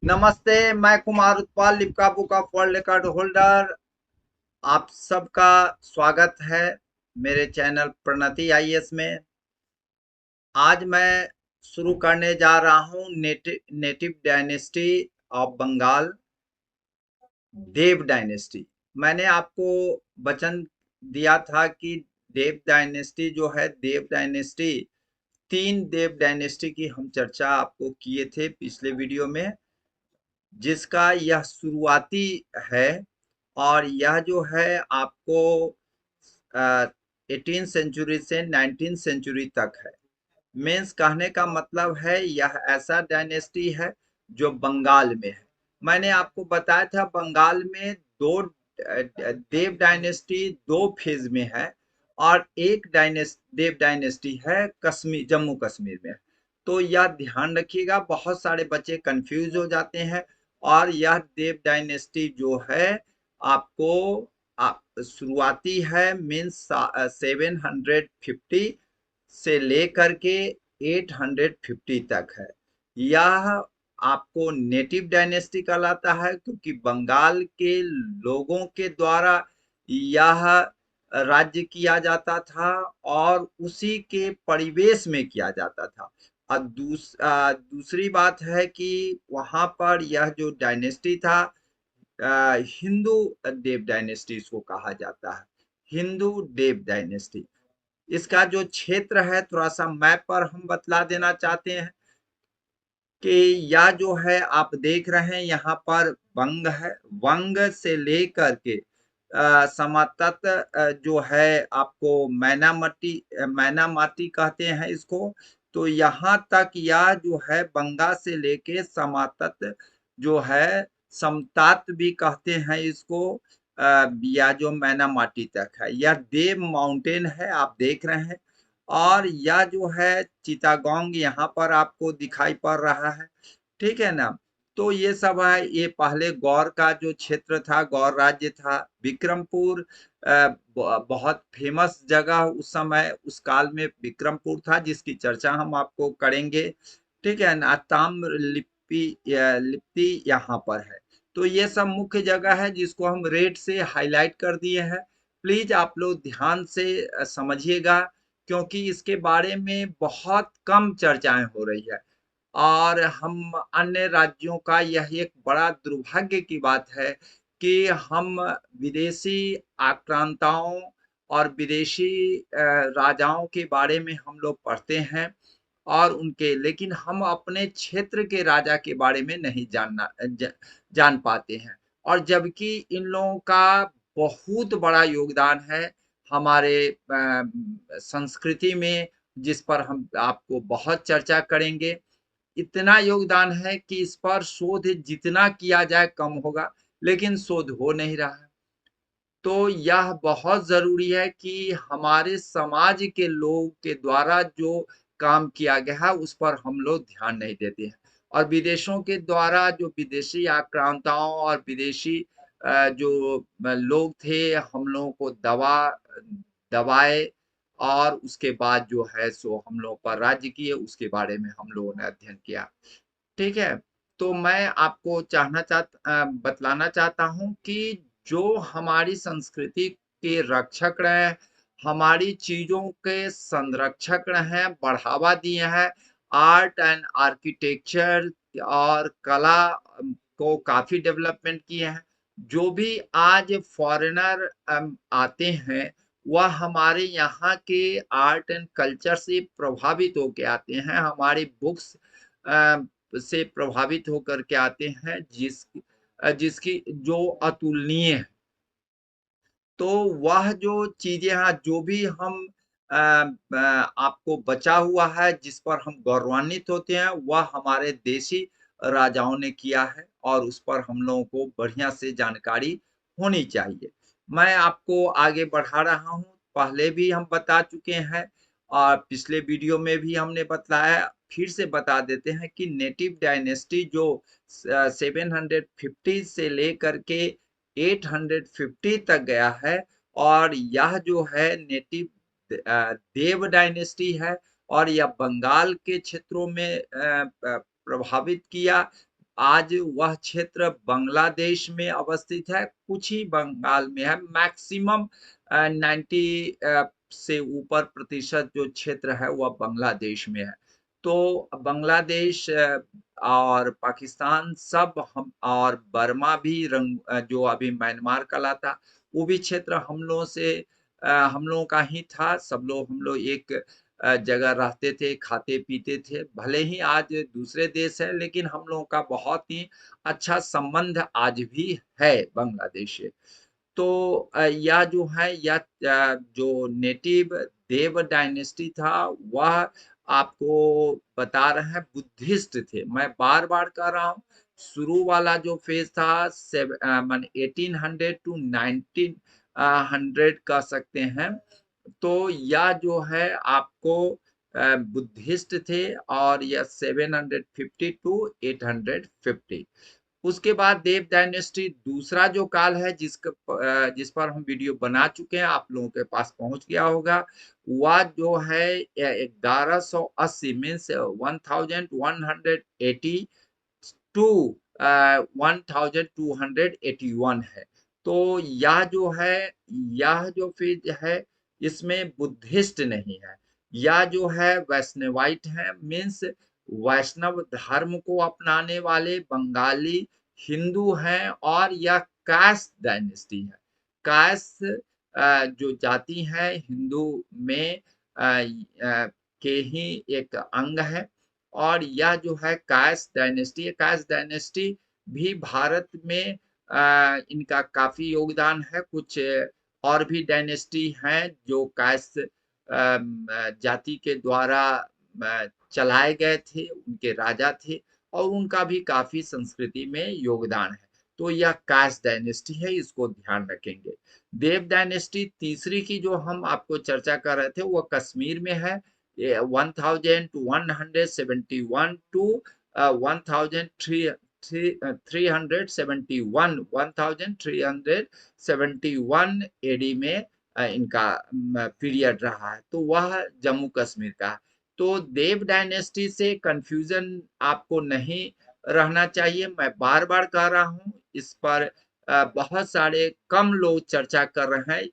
नमस्ते। मैं Kumar Utpal, Limca book of world record holder. आप सबका स्वागत है मेरे चैनल प्रणति आईएएस में। आज मैं शुरू करने जा रहा हूं native dynasty of Bengal, Deva dynasty. मैंने आपको वचन दिया था कि देव डायनेस्टी जो है, देव डायनेस्टी, तीन देव डायनेस्टी की हम चर्चा आपको किए थे पिछले वीडियो में, जिसका यह शुरुआती है। और यह जो है आपको 18 सेंचुरी से 19 सेंचुरी तक है। मीन्स कहने का मतलब है यह ऐसा डायनेस्टी है जो बंगाल में है। मैंने आपको बताया था बंगाल में दो देव डायनेस्टी दो फेज में है, और एक देव डायनेस्टी है कश्मीर, जम्मू कश्मीर में। तो यह ध्यान रखिएगा, बहुत सारे बच्चे कंफ्यूज हो जाते हैं। और यह देव डायनेस्टी जो है आपको शुरुआती है, मीन्स 750 से लेकर के 850 तक है। यह आपको नेटिव डायनेस्टी कहलाता है, क्योंकि बंगाल के लोगों के द्वारा यह राज्य किया जाता था और उसी के परिवेश में किया जाता था। और दूसरी बात है कि वहां पर यह जो डायनेस्टी था, हिंदू देव डायनेस्टी इसको कहा जाता है, हिंदू देव डायनेस्टी। इसका जो क्षेत्र है, थोड़ा सा मैप पर हम बतला देना चाहते हैं कि यह जो है आप देख रहे हैं यहाँ पर वंग है। वंग से लेकर के समातट जो है आपको मैनामाटी कहते हैं इसको। तो यहाँ तक यह जो है बंगा से लेके समातट जो है, समतात भी कहते हैं इसको, या जो मैनामाटी तक है, यह देव माउंटेन है, आप देख रहे हैं। और यह जो है चिटागोंग यहाँ पर आपको दिखाई पड़ रहा है, ठीक है ना। तो ये सब है, ये पहले गौर का जो क्षेत्र था, गौर राज्य था। विक्रमपुर बहुत फेमस जगह उस समय, उस काल में विक्रमपुर था, जिसकी चर्चा हम आपको करेंगे, ठीक है ना। ताम्र लिपि यहाँ पर है। तो ये सब मुख्य जगह है जिसको हम रेड से हाईलाइट कर दिए हैं। प्लीज आप लोग ध्यान से समझिएगा, क्योंकि इसके बारे में बहुत कम चर्चाएं हो रही है। और हम अन्य राज्यों का यह एक बड़ा दुर्भाग्य की बात है कि हम विदेशी आक्रांताओं और विदेशी राजाओं के बारे में हम लोग पढ़ते हैं, और उनके, लेकिन हम अपने क्षेत्र के राजा के बारे में नहीं जान पाते हैं। और जबकि इन लोगों का बहुत बड़ा योगदान है हमारे संस्कृति में, जिस पर हम आपको बहुत चर्चा करेंगे। इतना योगदान है कि इस पर शोध जितना किया जाए कम होगा, लेकिन शोध हो नहीं रहा है। तो यह बहुत जरूरी है कि हमारे समाज के लोग के द्वारा जो काम किया गया है उस पर हम लोग ध्यान नहीं देते हैं। और विदेशों के द्वारा जो विदेशी आक्रांताओं और विदेशी जो लोग थे, हम लोगों को दबाए, और उसके बाद जो है सो हम लोग पर राज्य किए, उसके बारे में हम लोगों ने अध्ययन किया, ठीक है। तो मैं आपको बतलाना चाहता हूं कि जो हमारी संस्कृति के रक्षक रहे, हमारी चीजों के संरक्षक रहे, बढ़ावा दिए हैं, आर्ट एंड आर्किटेक्चर और कला को काफी डेवलपमेंट किए हैं। जो भी आज फॉरेनर आते हैं, वह हमारे यहाँ के आर्ट एंड कल्चर से प्रभावित होके आते हैं, हमारी बुक्स से प्रभावित होकर के आते हैं, जिसकी जो अतुलनीय है। तो वह जो चीजें हैं, जो भी हम आपको बचा हुआ है, जिस पर हम गौरवान्वित होते हैं, वह हमारे देशी राजाओं ने किया है, और उस पर हम लोगों को बढ़िया से जानकारी होनी चाहिए। मैं आपको आगे बढ़ा रहा हूँ, पहले भी हम बता चुके हैं और पिछले वीडियो में भी हमने बतलाया, फिर से बता देते हैं कि नेटिव डायनेस्टी जो 750 से लेकर के 850 तक गया है, और यह जो है नेटिव देव डायनेस्टी है, और यह बंगाल के क्षेत्रों में प्रभावित किया। आज वह क्षेत्र बांग्लादेश में अवस्थित है, कुछ ही बंगाल में है। मैक्सिमम 90 से ऊपर प्रतिशत जो क्षेत्र है वह बांग्लादेश में है। तो बांग्लादेश और पाकिस्तान सब हम और बर्मा भी जो अभी म्यांमार कहलाता, वो भी क्षेत्र हम लोगों से हम लोगों का ही था। हम लोग एक जगह रहते थे, खाते-पीते थे। भले ही आज दूसरे देश है, लेकिन हम लोगों का बहुत ही अच्छा संबंध आज भी है बांग्लादेश से। तो यह जो है जो नेटिव देव डायनेस्टी था, वह आपको बता रहे हैं बुद्धिस्ट थे। मैं बार-बार कह रहा हूँ, शुरू वाला जो फ़ेज़ था माने 1800 टू 19 100 कह सकते हैं। तो यह जो है आपको बुद्धिस्ट थे और यह 750 टू 850। उसके बाद देव डायनेस्टी दूसरा जो काल है जिस पर हम वीडियो बना चुके हैं, आप लोगों के पास पहुंच गया होगा, वह जो है 1180 मीन्स 1180 टू 1281 है। तो यह जो है यह जो फेज है, इसमें बुद्धिस्ट नहीं है। यह जो है वैष्णवाइट है, मीन्स वैष्णव धर्म को अपनाने वाले बंगाली हिंदू हैं और यह कास्ट डायनेस्टी है। कास्ट जो जाति है हिंदू में के ही एक अंग है। और यह जो है कास्ट डायनेस्टी भी भारत में इनका काफी योगदान है। कुछ और भी डायनेस्टी हैं जो कास्ट जाति के द्वारा चलाए गए थे, उनके राजा थे और उनका भी काफी संस्कृति में योगदान है। तो यह कास्ट डायनेस्टी है, इसको ध्यान रखेंगे। देव डायनेस्टी तीसरी की जो हम आपको चर्चा कर रहे थे, वो कश्मीर में है। 1171 टू 1371 एडी में इनका पीरियड रहा है। तो वह जम्मू कश्मीर का है। तो देव डायनेस्टी से कंफ्यूजन आपको नहीं रहना चाहिए। मैं बार बार कह रहा हूँ, इस पर बहुत सारे कम लोग चर्चा कर रहे हैं,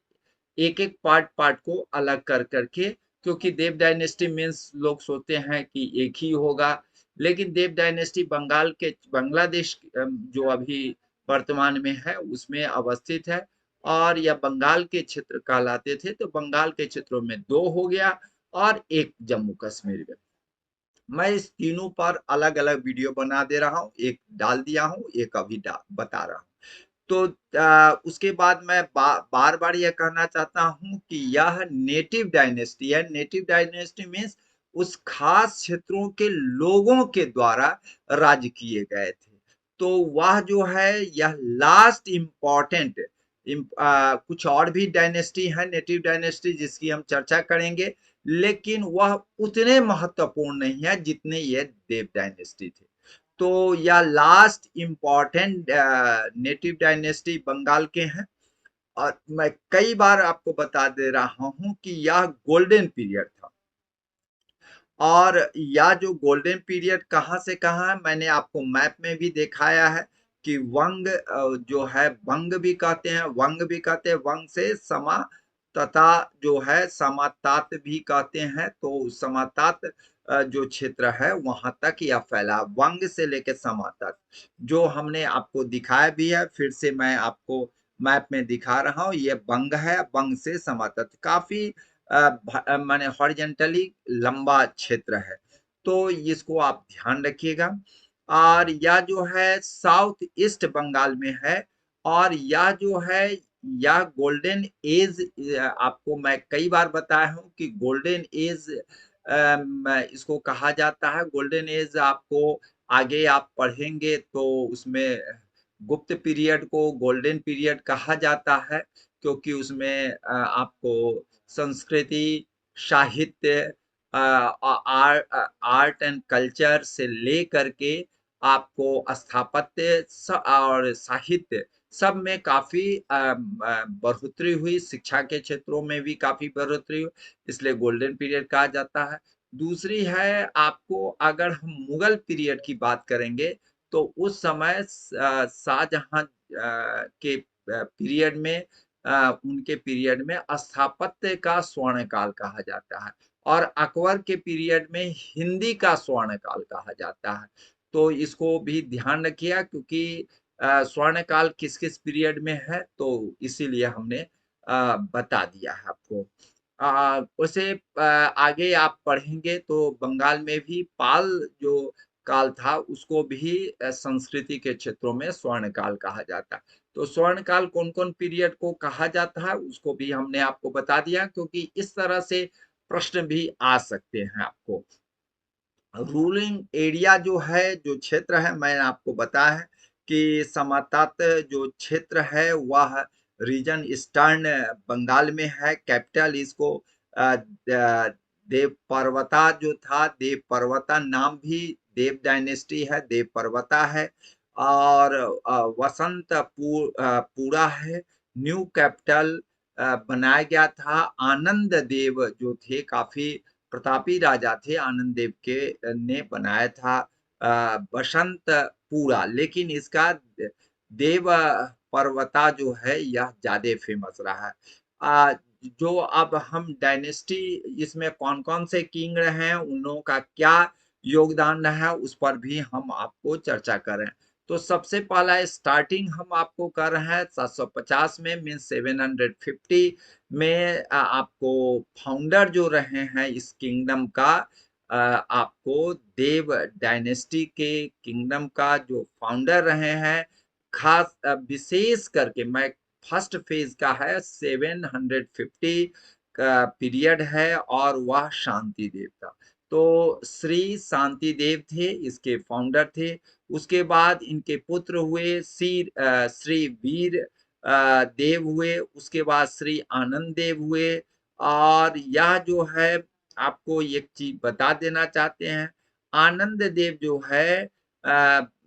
एक एक पार्ट को अलग कर करके, क्योंकि देव डायनेस्टी मीन्स लोग सोचते हैं कि एक ही होगा। लेकिन देव डायनेस्टी बांग्लादेश जो अभी वर्तमान में है उसमें अवस्थित है और यह बंगाल के क्षेत्र कहलाते थे। तो बंगाल के क्षेत्रों में दो हो गया और एक जम्मू कश्मीर में। मैं इस तीनों पर अलग अलग वीडियो बना दे रहा हूँ, एक डाल दिया हूँ, एक अभी बता रहा हूँ। तो उसके बाद मैं बार बार यह कहना चाहता हूँ कि यह नेटिव डायनेस्टी है। नेटिव डायनेस्टी मीन्स उस खास क्षेत्रों के लोगों के द्वारा राज्य किए गए थे। तो वह जो है यह लास्ट इम्पॉर्टेंट कुछ और भी डायनेस्टी है नेटिव डायनेस्टी जिसकी हम चर्चा करेंगे, लेकिन वह उतने महत्वपूर्ण नहीं है जितने ये देव डायनेस्टी थे। तो यह last important native dynasty Bengal के हैं। और मैं कई बार आपको बता दे रहा हूं कि यह गोल्डन पीरियड था। और यह जो गोल्डन पीरियड कहाँ से कहाँ है, मैंने आपको मैप में भी दिखाया है कि वंग जो है वंग भी कहते हैं, वंग भी कहते हैं, वंग से समा तथा जो है समातात भी कहते हैं। तो समातात जो क्षेत्र है वहां तक यह फैला, वंग से लेकर समा तक, जो हमने आपको दिखाया भी है। फिर से मैं आपको मैप में दिखा रहा हूँ, ये वंग है, वंग से समा तक काफी माने हॉरिजेंटली लंबा क्षेत्र है। तो इसको आप ध्यान रखिएगा। और यह जो है साउथ ईस्ट बंगाल में है। और यह जो है यह गोल्डन एज, आपको मैं कई बार बताया हूँ कि गोल्डन एज इसको कहा जाता है। गोल्डन एज आपको आगे आप पढ़ेंगे तो उसमें गुप्त पीरियड को गोल्डन पीरियड कहा जाता है, क्योंकि उसमें आपको संस्कृति, साहित्य, आर्ट एंड कल्चर से ले करके आपको स्थापत्य और साहित्य सब में काफी बढ़ोतरी हुई। शिक्षा के क्षेत्रों में भी काफी बढ़ोतरी हुई, इसलिए गोल्डन पीरियड कहा जाता है। दूसरी है, आपको अगर हम मुगल पीरियड की बात करेंगे तो उस समय शाहजहां के पीरियड में उनके पीरियड में स्थापत्य का स्वर्ण काल कहा जाता है और अकबर के पीरियड में हिंदी का स्वर्ण काल कहा जाता है। तो इसको भी ध्यान रखिएगा क्योंकि स्वर्ण काल किस-किस पीरियड में है तो इसीलिए हमने बता दिया है आपको। वैसे आगे आप पढ़ेंगे तो बंगाल में भी पाल जो काल था उसको भी संस्कृति के क्षेत्रों में स्वर्ण काल कहा जाता है। तो स्वर्ण काल कौन-कौन पीरियड को कहा जाता है उसको भी हमने आपको बता दिया क्योंकि इस तरह से प्रश्न भी आ सकते हैं आपको। रूलिंग एरिया जो है, जो क्षेत्र है, मैंने आपको बताया है कि समातात जो क्षेत्र है वह रीजन ईस्टर्न बंगाल में है। कैपिटल इसको देवपर्वता जो था, देवपर्वता नाम भी देव डायनेस्टी है, देवपर्वता है और पूरा है। न्यू कैपिटल बनाया गया था। आनंद देव जो थे काफी प्रतापी राजा थे, आनंद देव के ने बनाया था बसंतपुरा, लेकिन इसका देव पर्वता जो है यह ज्यादा फेमस रहा है। जो अब हम डायनेस्टी इसमें कौन-कौन से किंग रहे हैं, उन लोगों का क्या योगदान रहा है, उस पर भी हम आपको चर्चा कर रहे हैं। तो सबसे पहला स्टार्टिंग हम आपको कर रहे हैं 750 में मीन्स 750 में आपको फाउंडर जो रहे हैं इस किंगडम का आपको देव डायनेस्टी के किंगडम का जो फाउंडर रहे हैं खास विशेष करके मैं फर्स्ट फेज का है 750 का पीरियड है और वह शांति देव था। तो श्री शांति देव थे इसके फाउंडर थे। उसके बाद इनके पुत्र हुए श्री वीर देव हुए, उसके बाद श्री आनंद देव हुए और यह जो है आपको एक चीज बता देना चाहते हैं, आनंद देव जो है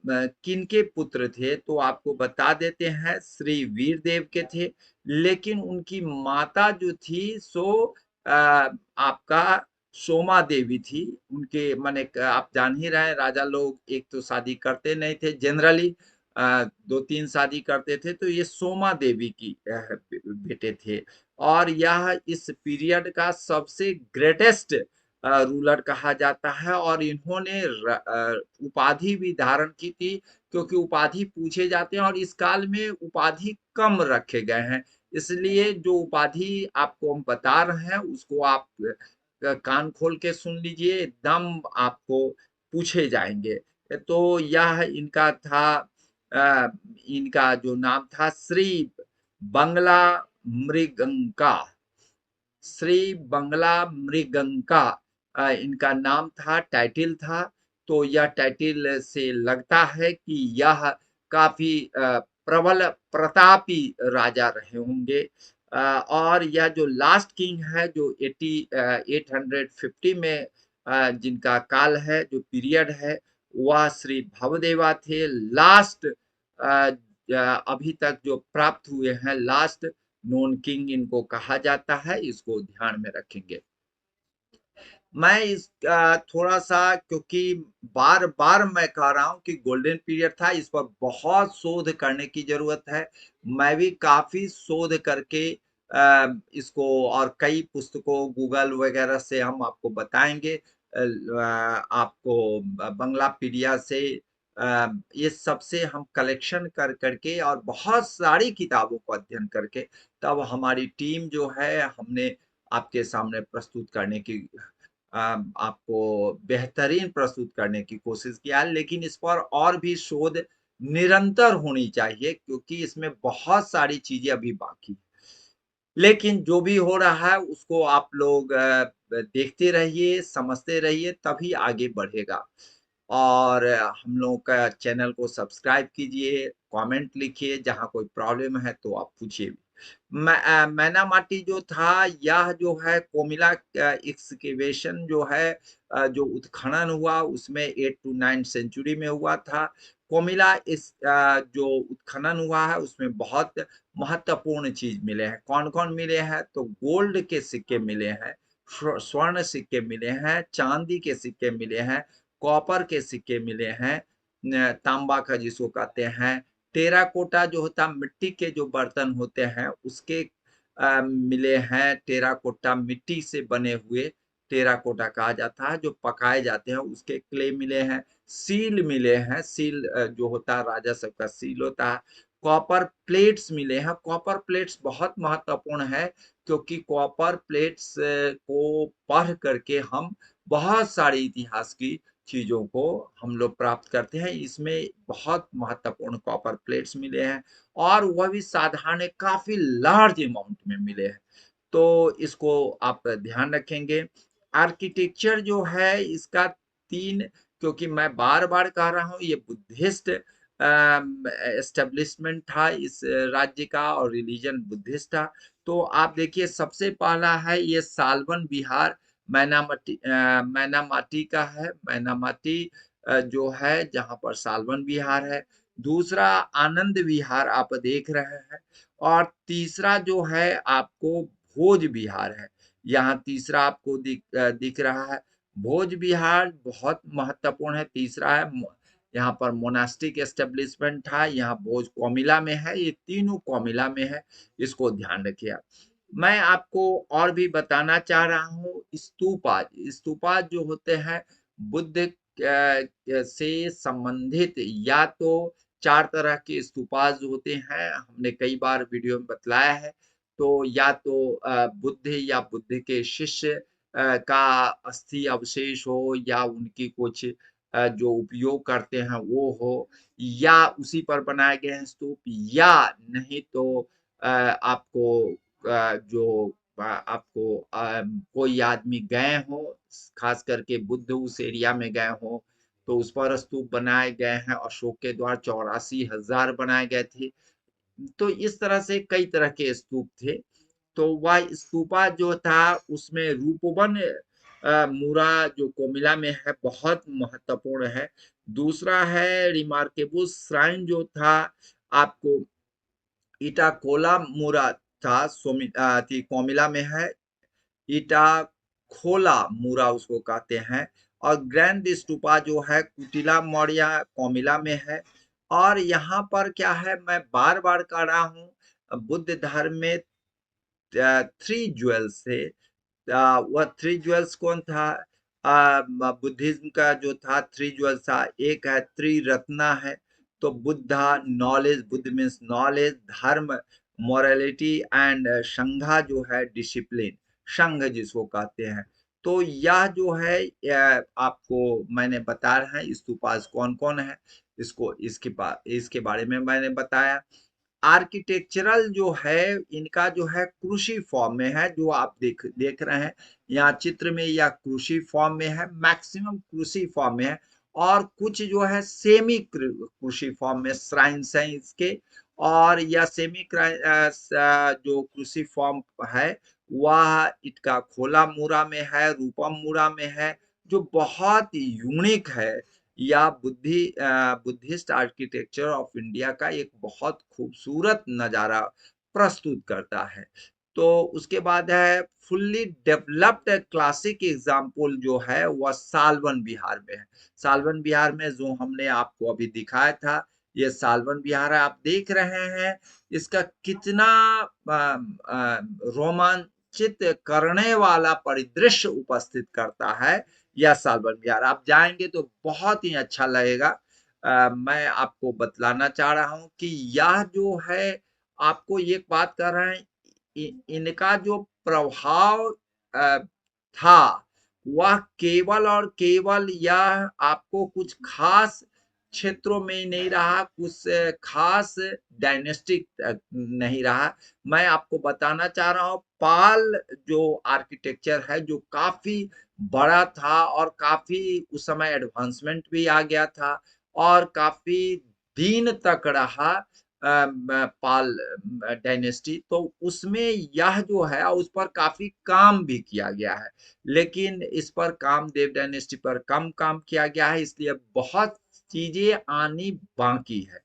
किनके पुत्र थे तो आपको बता देते हैं श्री वीर देव के थे, लेकिन उनकी माता जो थी सो आपका सोमा देवी थी। उनके माने आप जान ही रहे हैं राजा लोग एक तो शादी करते नहीं थे जनरली, 2-3 शादी करते थे तो ये सोमा देवी की बेटे थे और यह इस पीरियड का सबसे ग्रेटेस्ट रूलर कहा जाता है और इन्होंने उपाधि भी धारण की थी क्योंकि उपाधि पूछे जाते हैं और इस काल में उपाधि कम रखे गए हैं। इसलिए जो उपाधि आपको हम बता रहे हैं उसको आप कान खोल के सुन लीजिए, एकदम आपको पूछे जाएंगे। तो यह इनका था इनका जो नाम था श्री बंगला मृगंका, श्री बंगला मृगंका इनका नाम था, टाइटिल था। तो यह टाइटिल से लगता है कि यह काफी प्रबल प्रतापी राजा रहे होंगे और यह जो लास्ट किंग है जो 850 में जिनका काल है जो पीरियड है वह श्री भवदेवा थे। लास्ट अभी तक जो प्राप्त हुए हैं लास्ट नॉन किंग इनको कहा जाता है, इसको ध्यान में रखेंगे। मैं इस थोड़ा-सा क्योंकि बार-बार मैं कह रहा हूँ कि गोल्डन पीरियड था, इस पर बहुत शोध करने की ज़रूरत है। मैं भी काफ़ी शोध करके इसको और कई पुस्तकों गूगल वगैरह से हम आपको बताएँगे। आपको बंगलापीडिया से ये सब से हम कलेक्शन कर के और बहुत सारी किताबों को अध्ययन करके तब हमारी टीम जो है हमने आपके सामने प्रस्तुत करने की आपको बेहतरीन प्रस्तुत करने की कोशिश किया है, लेकिन इस पर और भी शोध निरंतर होनी चाहिए क्योंकि इसमें बहुत सारी चीज़ें अभी बाकी हैं। लेकिन जो भी हो रहा है उसको आप लोग देखते रहिए, समझते रहिए तभी आगे बढ़ेगा। और हम लोगों का चैनल को सब्सक्राइब कीजिए, कमेंट लिखिए, जहाँ कोई प्रॉब्लम है तो आप पूछिए भी। मैना माटी जो था यह जो है कोमिला एक्सकेवेशन जो है जो उत्खनन हुआ उसमें 8 टू 9 सेंचुरी में हुआ था। कोमिला जो उत्खनन हुआ है उसमें बहुत महत्वपूर्ण चीज़ मिले हैं। कौन-कौन मिले हैं? तो गोल्ड के सिक्के मिले हैं, स्वर्ण सिक्के मिले हैं, चांदी के सिक्के मिले हैं, कॉपर के सिक्के मिले हैं तांबा का जिसको कहते हैं, टेराकोटा जो होता है मिट्टी के जो बर्तन होते हैं उसके मिले हैं, टेराकोटा मिट्टी से बने हुए टेराकोटा कहा जाता है, जो पकाए जाते हैं उसके क्ले मिले हैं, सील मिले हैं, सील जो होता है राजा सब का सील होता है, कॉपर प्लेट्स मिले हैं। कॉपर प्लेट्स बहुत महत्वपूर्ण है क्योंकि कॉपर प्लेट्स को पढ़ करके हम बहुत सारी इतिहास की चीजों को हम लोग प्राप्त करते हैं। इसमें बहुत महत्वपूर्ण कॉपर प्लेट्स मिले हैं और वह भी साधारण काफी लार्ज अमाउंट में मिले हैं। तो इसको आप ध्यान रखेंगे। आर्किटेक्चर जो है इसका 3, क्योंकि मैं बार-बार कह रहा हूँ ये बुद्धिस्ट एस्टेब्लिशमेंट था इस राज्य का और रिलीजन बुद्धिस्ट था। तो आप देखिए सबसे पहला है ये सालवन विहार मैनामाटी का है। मैनामाटी जो है जहाँ पर सालवन विहार है। दूसरा आनंद विहार आप देख रहे हैं और तीसरा जो है आपको भोज विहार है। यहाँ तीसरा आपको दिख रहा है। भोज विहार बहुत महत्वपूर्ण है। तीसरा है यहाँ पर मोनास्टिक एस्टेब्लिशमेंट था। यहाँ भोज कोमिला में है। ये तीनों कोमिला में है। इसको ध्यान रखिए आप। मैं आपको और भी बताना चाह रहा हूँ स्तूपा। स्तूपा जो होते हैं बुद्ध से संबंधित या तो 4 तरह के स्तूपाज होते हैं। हमने कई बार वीडियो में बतलाया है। तो या तो बुद्ध या बुद्ध के शिष्य का अस्थि अवशेष हो या उनकी कुछ जो उपयोग करते हैं वो हो या उसी पर बनाए गए हैं स्तूप या नहीं तो आपको जो आपको कोई आदमी गए हो खास करके बुद्ध उस एरिया में गए हो तो उस पर स्तूप बनाए गए हैं। अशोक के द्वारा 84,000 बनाए गए थे। तो इस तरह से कई तरह के स्तूप थे। तो वह स्तूपा जो था उसमें रूपवन मूरा जो कोमिला में है बहुत महत्वपूर्ण है। दूसरा है रिमार्केबल श्राइन जो था आपको इटाकोला मूरा था कोमिला में है। इटा खोला मूरा उसको कहते हैं और ग्रैंड स्तूपा जो है कुटिला मौर्य कोमिला में है। और यहाँ पर क्या है मैं बार बार कह रहा हूँ बुद्ध धर्म में 3 ज्वेल्स थे। वह 3 ज्वेल्स कौन था? बुद्धिज्म का जो था 3 ज्वेल्स था। एक है त्रिरत्ना है। तो Buddha knowledge, Buddha means knowledge, धर्म मोरालिटी एंड संघा जो है डिसिप्लिन, संघ जिसको कहते हैं। तो यह जो है आपको मैंने बताया है स्तूपास कौन कौन है इसको इसके बारे में मैंने बताया। आर्किटेक्चरल जो है इनका जो है क्रूसी फॉर्म में है जो आप देख रहे हैं यहाँ चित्र में या क्रूसी फॉर्म में है। मैक्सिमम क्रूसी फॉर्म में है और कुछ जो है सेमी क्रूसी फॉर्म में श्राइन्स हैं इसके। और या सेमी जो क्रूसी फॉर्म है वह इटका खोला मूरा में है, रूपम मूरा में है जो बहुत यूनिक है या बुद्धिस्ट आर्किटेक्चर ऑफ इंडिया का एक बहुत खूबसूरत नजारा प्रस्तुत करता है। तो उसके बाद है फुल्ली डेवलप्ड क्लासिक एग्जाम्पल जो है वह सालवन बिहार में है। सालवन बिहार में जो हमने आपको अभी दिखाया था ये सालवन बिहार है। आप देख रहे हैं इसका कितना रोमांचित करने वाला परिदृश्य उपस्थित करता है या सालवन बिहार। आप जाएंगे तो बहुत ही अच्छा लगेगा। मैं आपको बतलाना चाह रहा हूँ कि यह जो है आपको एक बात कर रहे हैं इनका जो प्रभाव था वह केवल और केवल यह आपको कुछ खास क्षेत्रों में नहीं रहा, कुछ खास डायनेस्टिक नहीं रहा। मैं आपको बताना चाह रहा हूँ पाल जो आर्किटेक्चर है जो काफी बड़ा था और काफी उस समय एडवांसमेंट भी आ गया था और काफी दिन तक रहा पाल डायनेस्टी। तो उसमें यह जो है उस पर काफी काम भी किया गया है लेकिन इस पर कामदेव डायनेस्टी पर कम काम किया गया है इसलिए बहुत चीजें आनी बाकी है।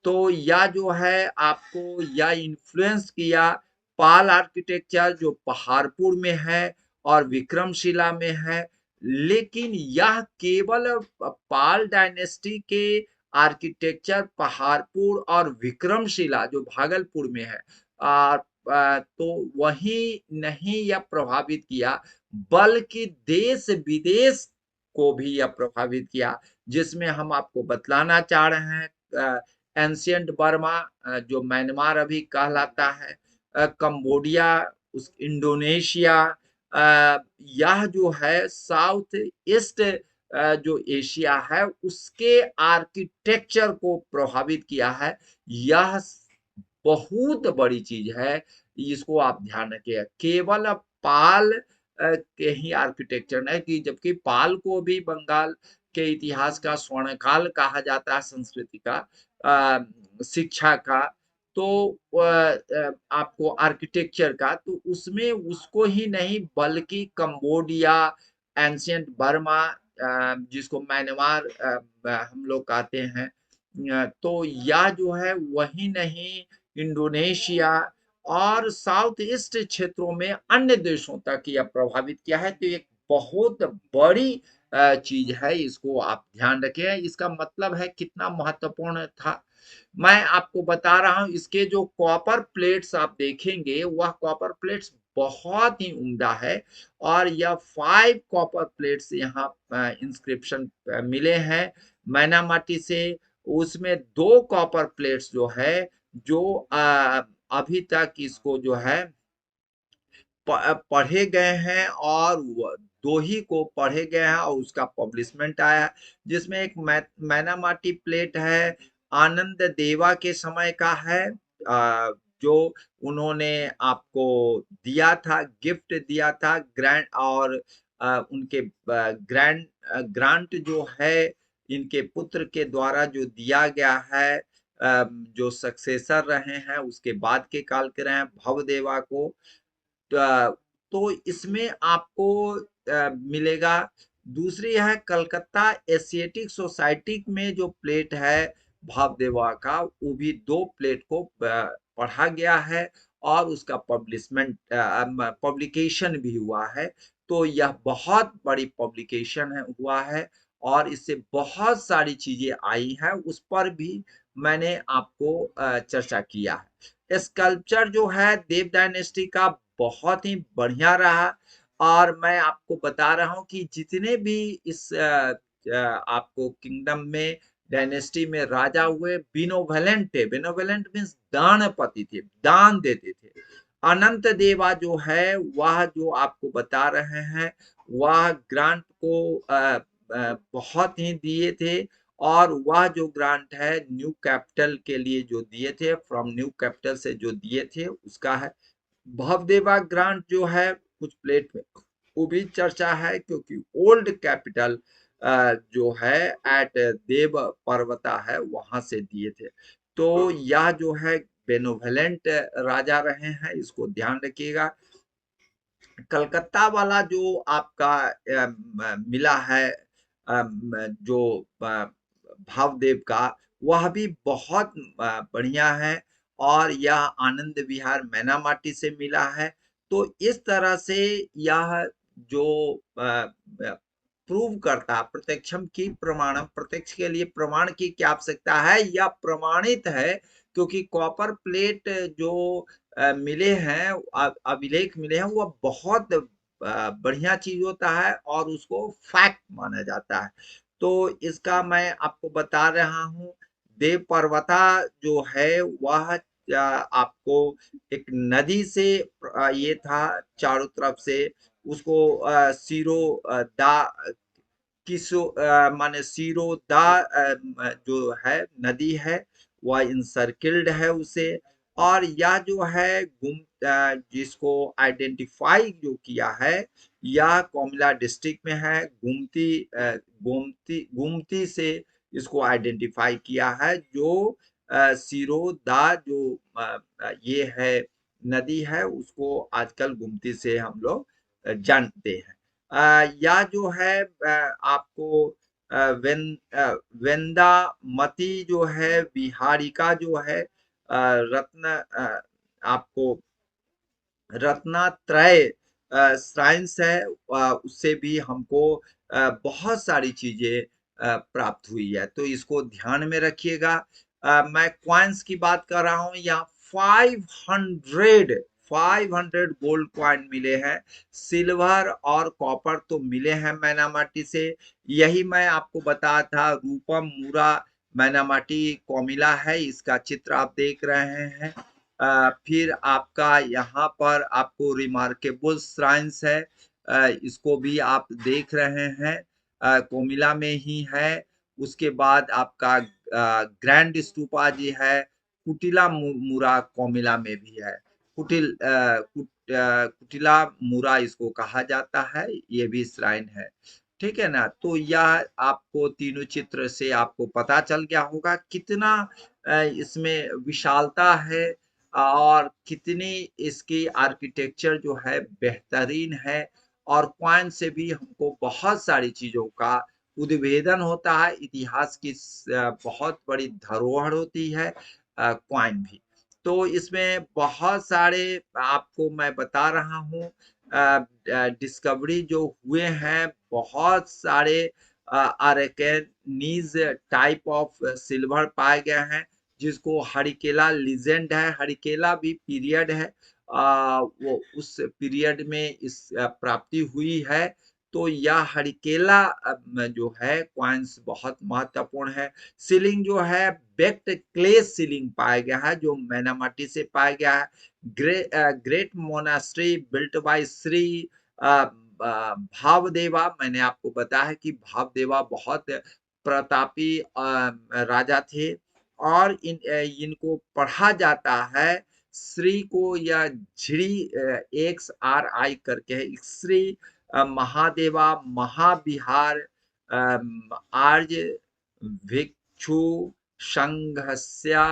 तो यह जो है आपको यह इन्फ्लुएंस किया पाल आर्किटेक्चर जो पहाड़पुर में है और विक्रमशिला में है। लेकिन यह केवल पाल डायनेस्टी के आर्किटेक्चर पहाड़पुर और विक्रमशिला जो भागलपुर में है, आ, तो वही नहीं यह प्रभावित किया, बल्कि देश विदेश को भी यह प्रभावित किया, जिसमें हम आपको बतलाना चाह रहे हैं। एंशियंट बर्मा, जो म्यांमार अभी कहलाता है, कंबोडिया, उस इंडोनेशिया, यह जो है साउथ ईस्ट जो एशिया है उसके आर्किटेक्चर को प्रभावित किया है। यह बहुत बड़ी चीज है, इसको आप ध्यान रखिए। केवल पाल के ही आर्किटेक्चर नहीं कि, जबकि पाल को भी बंगाल के इतिहास का स्वर्णकाल कहा जाता है, संस्कृति का, शिक्षा का, तो आपको आर्किटेक्चर का, तो उसमें उसको ही नहीं बल्कि कंबोडिया, एंशियंट बर्मा, जिसको म्यांमार हम लोग कहते हैं, तो यह जो है वही नहीं, इंडोनेशिया और साउथ ईस्ट क्षेत्रों में अन्य देशों तक यह प्रभावित किया है। तो एक बहुत बड़ी चीज है, इसको आप ध्यान रखें। इसका मतलब है कितना महत्वपूर्ण था। मैं आपको बता रहा हूं, इसके जो कॉपर प्लेट्स आप देखेंगे, वह कॉपर प्लेट्स बहुत ही उम्दा है, और यह 5 कॉपर प्लेट्स यहाँ इंस्क्रिप्शन मिले हैं मैनामाटी से। उसमें 2 कॉपर प्लेट्स जो है, जो अभी तक इसको जो है पढ़े गए हैं, और 2 ही को पढ़े गए हैं और उसका पब्लिशमेंट आया, जिसमें एक मैनामाटी प्लेट है, आनंद देवा के समय का है, जो उन्होंने आपको दिया था, गिफ्ट दिया था ग्रैंड, और उनके ग्रैंड ग्रांट जो है इनके पुत्र के द्वारा जो दिया गया है, जो सक्सेसर रहे हैं उसके बाद के काल के रहे हैं भवदेवा को। तो इसमें आपको मिलेगा। दूसरी है कलकत्ता एशियाटिक सोसाइटी में जो प्लेट है भावदेवा का, वो भी 2 प्लेट को पढ़ा गया है, और उसका पब्लिकेशन भी हुआ है। तो यह बहुत बड़ी पब्लिकेशन है, हुआ है, और इससे बहुत सारी चीजें आई हैं, उस पर भी मैंने आपको चर्चा किया है। स्कल्पचर जो है देव डायनेस्टी का बहुत ही बढ़िया रहा, और मैं आपको बता रहा हूं कि जितने भी इस आपको किंगडम में डायनेस्टी में राजा हुए, बिनोवेलेंट थे। बिनोवेलेंट मीन्स दानपति थे, दान देते थे। अनंत देवा जो है, वह जो आपको बता रहे हैं, वह ग्रांट को बहुत ही दिए थे, और वह जो ग्रांट है न्यू कैपिटल के लिए जो दिए थे, फ्रॉम न्यू कैपिटल से जो दिए थे उसका है। भवदेवा ग्रांट जो है कुछ प्लेट में वो भी चर्चा है, क्योंकि ओल्ड कैपिटल जो है एट देव पर्वता है, वहां से दिए थे। तो यह जो है बेनोवेलेंट राजा रहे हैं, इसको ध्यान रखिएगा। कलकत्ता वाला जो आपका मिला है, जो भावदेव का, वह भी बहुत बढ़िया है, और यह आनंद विहार मैनामाटी से मिला है। तो इस तरह से यह जो प्रूव करता, प्रत्यक्षम की प्रमाणम, प्रत्यक्ष के लिए प्रमाण की क्या आवश्यकता है, यह प्रमाणित है, क्योंकि कॉपर प्लेट जो मिले हैं, अभिलेख मिले हैं, वह बहुत बढ़िया चीज होता है, और उसको फैक्ट माना जाता है। तो इसका मैं आपको बता रहा हूँ। देव पर्वता जो है वह आपको एक नदी से ये था, चारों तरफ से उसको सिरो दा किसो माने सिरो दा जो है नदी है, वह इंसर्किल्ड है उसे। और यह जो है जिसको आइडेंटिफाई जो किया है, यह कोमिला डिस्ट्रिक्ट में है, गुमती से इसको आइडेंटिफाई किया है, जो सिरो दा जो ये है नदी है, उसको आजकल गुमती से हम लोग जानते हैं। या जो है आपको वेन वेंदा मती जो है, बिहारिका जो है, रत्न आपको रत्नात्रय साइंस है, उससे भी हमको बहुत सारी चीजें प्राप्त हुई है, तो इसको ध्यान में रखिएगा। मैं कॉइन्स की बात कर रहा हूँ, यहाँ 500 500 गोल्ड कॉइन मिले हैं। सिल्वर और कॉपर तो मिले हैं मैनामाटी से। यही मैं आपको बताया था, रूपम मूरा मैनामाटी कोमिला है, इसका चित्र आप देख रहे हैं। फिर आपका यहाँ पर आपको रिमार्केबल श्राइन्स है, इसको भी आप देख रहे हैं, कोमिला में ही है। उसके बाद आपका ग्रैंड स्तूपा जी है, कुटिला मुरा कोमिला में भी है। कुटिला मुरा इसको कहा जाता है, ये भी श्राइन है। ठीक है ना, तो यह आपको तीनों चित्र से आपको पता चल गया होगा कितना इसमें विशालता है और कितनी इसकी आर्किटेक्चर जो है बेहतरीन है। और क्वाइन से भी हमको बहुत सारी चीजों का उद्भेदन होता है, इतिहास की बहुत बड़ी धरोहर होती है क्वाइन भी। तो इसमें बहुत सारे आपको मैं बता रहा हूँ डिस्कवरी जो हुए हैं, बहुत सारे अरेकेनीज टाइप ऑफ सिल्वर पाए गए हैं, जिसको हरिकेला लीजेंड है, हरिकेला भी पीरियड है, वो उस पीरियड में इस प्राप्ति हुई है। तो यह हरिकेला जो है क्वाइंस बहुत महत्वपूर्ण है। सीलिंग जो है बेक्ड क्ले सीलिंग पाया गया है, जो मैनामाटी से पाया गया है। Great monastery built by Shri Bhavadeva. मैंने आपको बताया है कि भावदेवा बहुत प्रतापी राजा थे, और इनको पढ़ा जाता है श्री को, या झिड़ी XRI करके है, श्री महादेवा महाविहार आर्य भिक्षु संघस्य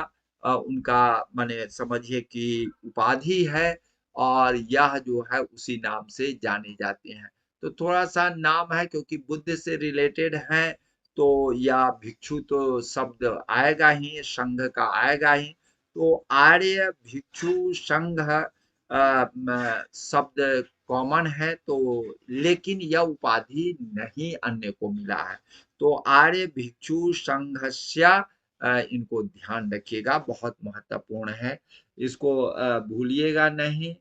उनका माने समझिए कि उपाधि है, और यह जो है उसी नाम से जाने जाते हैं। तो थोड़ा सा नाम है, क्योंकि बुद्ध से रिलेटेड है, तो या भिक्षु तो शब्द आएगा ही, संघ का आएगा ही। तो आर्य भिक्षु संघ शब्द कॉमन है, तो लेकिन यह उपाधि नहीं अन्य को मिला है। तो आर्य भिक्षु संघस्य इनको ध्यान रखिएगा, बहुत महत्वपूर्ण है, इसको भूलिएगा नहीं।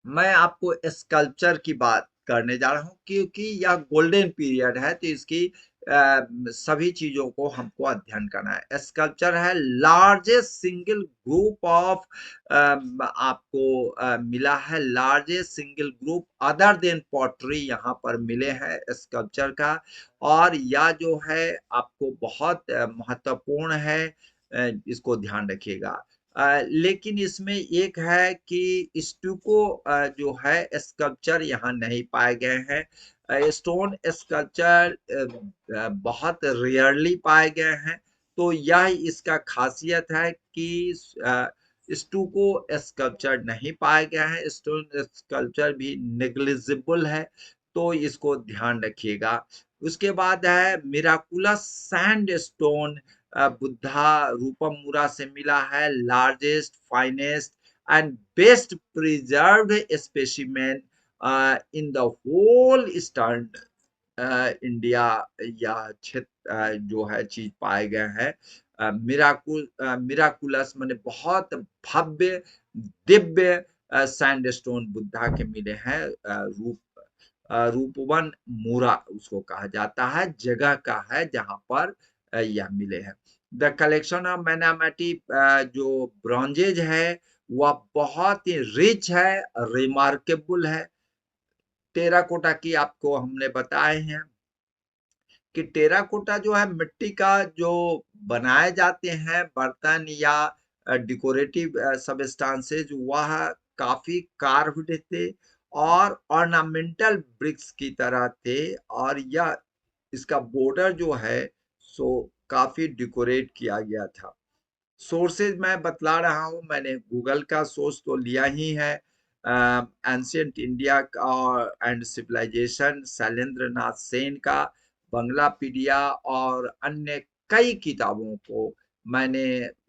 मैं आपको स्कल्पचर की बात करने जा रहा हूँ, क्योंकि यह गोल्डन पीरियड है, तो इसकी सभी चीजों को हमको अध्ययन करना है। स्कल्पचर है लार्जेस्ट सिंगल ग्रुप ऑफ आपको मिला है, largest single group other than pottery यहाँ पर मिले हैं स्कल्पचर का। और यह जो है आपको बहुत महत्वपूर्ण है, इसको ध्यान रखिएगा। लेकिन इसमें एक है कि स्टूको जो है स्कल्पचर यहाँ नहीं पाए गए हैं। स्टोन स्कल्पचर बहुत रेयरली पाए गए हैं, तो यह इसका खासियत है कि स्टूको स्कल्पचर नहीं पाए गए हैं, स्टोन स्कल्पचर भी नेग्लिजिबल है, तो इसको ध्यान रखिएगा। उसके बाद है मिराकुलस सैंडस्टोन, बुद्धा रूपम मुरा से मिला है, largest finest and best preserved specimen in the whole eastern India, या क्षेत्र जो है चीज पाए गए हैं। मिराकुलस माने बहुत भव्य दिव्य सैंडस्टोन बुद्धा के मिले हैं। रूपवन मूरा उसको कहा जाता है, जगह का है जहां पर यह मिले हैं। द कलेक्शन ऑफ मैनामेटी जो ब्रॉन्जेज है वह बहुत ही रिच है, रिमार्केबल है। टेराकोटा की आपको हमने बताए हैं कि टेराकोटा जो है मिट्टी का जो बनाए जाते हैं बर्तन या डेकोरेटिव सबस्टांसेज, वह काफी कार्व्ड थे और ऑर्नामेंटल ब्रिक्स की तरह थे, और यह इसका बॉर्डर जो है सो काफी डेकोरेट किया गया था। सोर्सेज मैं बतला रहा हूँ, मैंने गूगल का सोर्स तो लिया ही है, एंशियंट इंडिया और एंड सिविलाइजेशन शैलेंद्र नाथ सेन का, बंगलापीडिया और अन्य कई किताबों को मैंने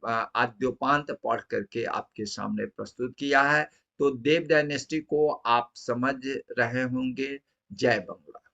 आद्योपांत पढ़ करके आपके सामने प्रस्तुत किया है। तो देव डायनेस्टी को आप समझ रहे होंगे। जय बंगला।